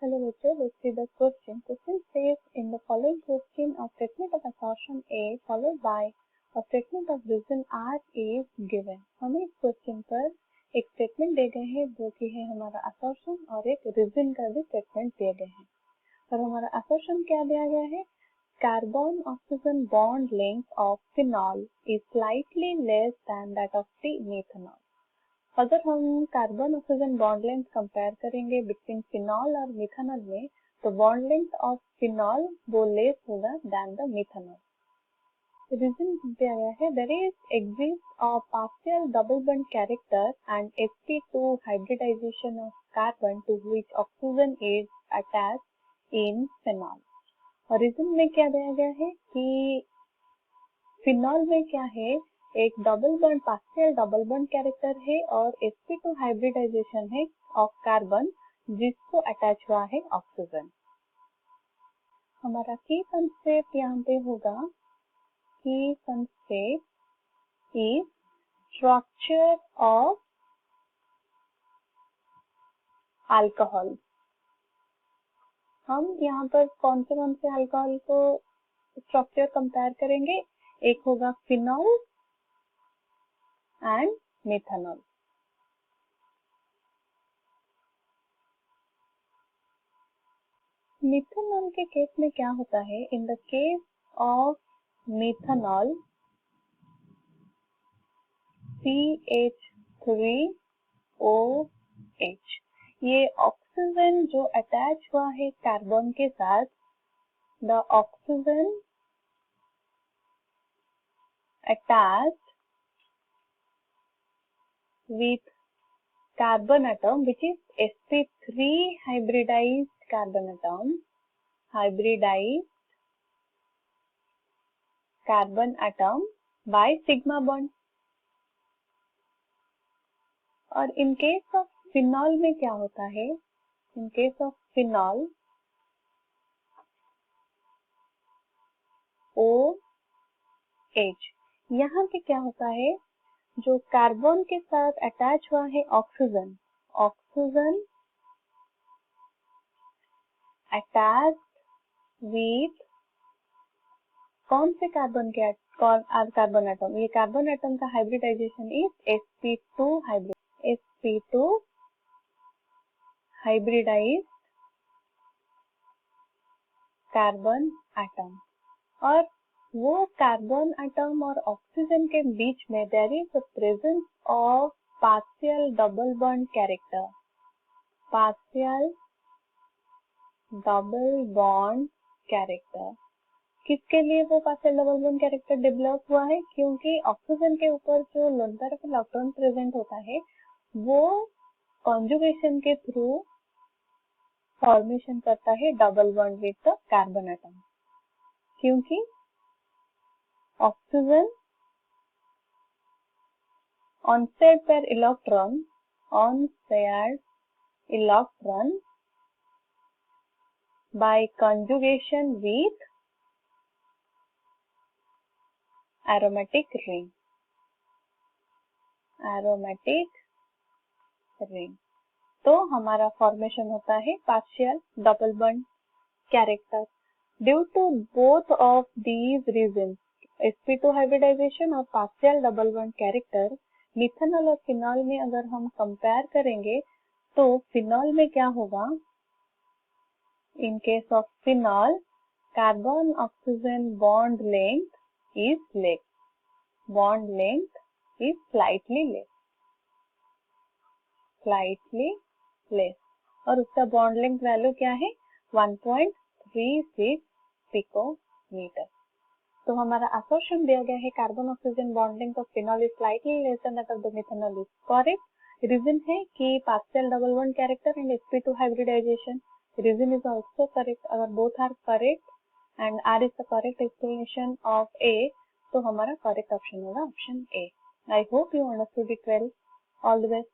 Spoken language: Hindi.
Hello teacher, let's see the question. Question says in the following question a statement of assertion A followed by a statement of reason R is given. हमें इस क्वेश्चन पर एक स्टेटमेंट दिए गए हैं जो कि है हमारा असर्शन और एक रीजन का भी स्टेटमेंट दिए गए हैं। और हमारा असर्शन क्या दिया गया है? Carbon oxygen bond length of phenol is slightly less than that of the methanol. अगर हम carbon oxygen bond length compare करेंगे बिटवीन फिनॉल और मिथेनॉल में, तो बॉन्ड लेंथ ऑफ फिनॉल वो लेस होगा देन द मिथेनॉल। रीजन दिया गया है there is exist a partial double bond character and sp2 hybridization of carbon to which oxygen is attached in phenol. और रीजन में क्या दिया गया है कि फिनॉल में क्या है, एक double bond partial double bond character है और sp2 हाइब्रिडाइजेशन है ऑफ कार्बन जिसको अटैच हुआ है ऑक्सीजन। हमारा की कंसेप्ट यहाँ पे होगा की concept is structure of alcohol. हम यहाँ पर कौन से अल्कोहल को स्ट्रक्चर कंपेयर करेंगे? एक होगा फिनॉल एंड मिथेनॉल। मिथेनॉल के केस में क्या होता है? In the case of methanol CH3OH, ये ऑक्सीजन जो अटैच हुआ है कार्बन के साथ, the oxygen attached with carbon atom which is sp3 hybridized carbon atom, by sigma bond। और इन केस ऑफ फिनॉल में क्या होता है? In case of phenol OH, यहाँ पे क्या होता है, जो कार्बन के साथ अटैच हुआ है ऑक्सीजन, ऑक्सीजन अटैच विथ कौन से कार्बन के कार्बन एटम? ये कार्बन एटम का hybridization is sp2 hybridized carbon atom. और वो कार्बन एटम और ऑक्सीजन के बीच में there is the presence of partial double bond character. Partial double bond character किसके लिए वो partial double bond character develop हुआ है? क्योंकि ऑक्सीजन के ऊपर जो lone pair of electron present होता है वो कॉन्जुगेशन के थ्रू फॉर्मेशन करता है double bond with the carbon atom. क्योंकि oxygen lone pair electron by conjugation with aromatic ring। तो हमारा फॉर्मेशन होता है partial double bond character. Due to both of these reasons, sp2 hybridization और partial double bond character, methanol और फिनॉल में अगर हम कंपेयर करेंगे तो फिनॉल में क्या होगा? In case of phenol, carbon oxygen bond length is less. Bond length is slightly less. और उसका बॉन्ड लेंथ वैल्यू क्या है? 1.36 पिकोमीटर। तो हमारा असर्शन दिया गया है carbon oxygen bond length of phenol is slightly less than that of the methanol is correct. Reason है कि partial double bond character and sp2 hybridization. Reason is also correct। अगर both are correct and R is the correct explanation of A, तो हमारा correct option होगा option A। I hope you understood it well। All the best।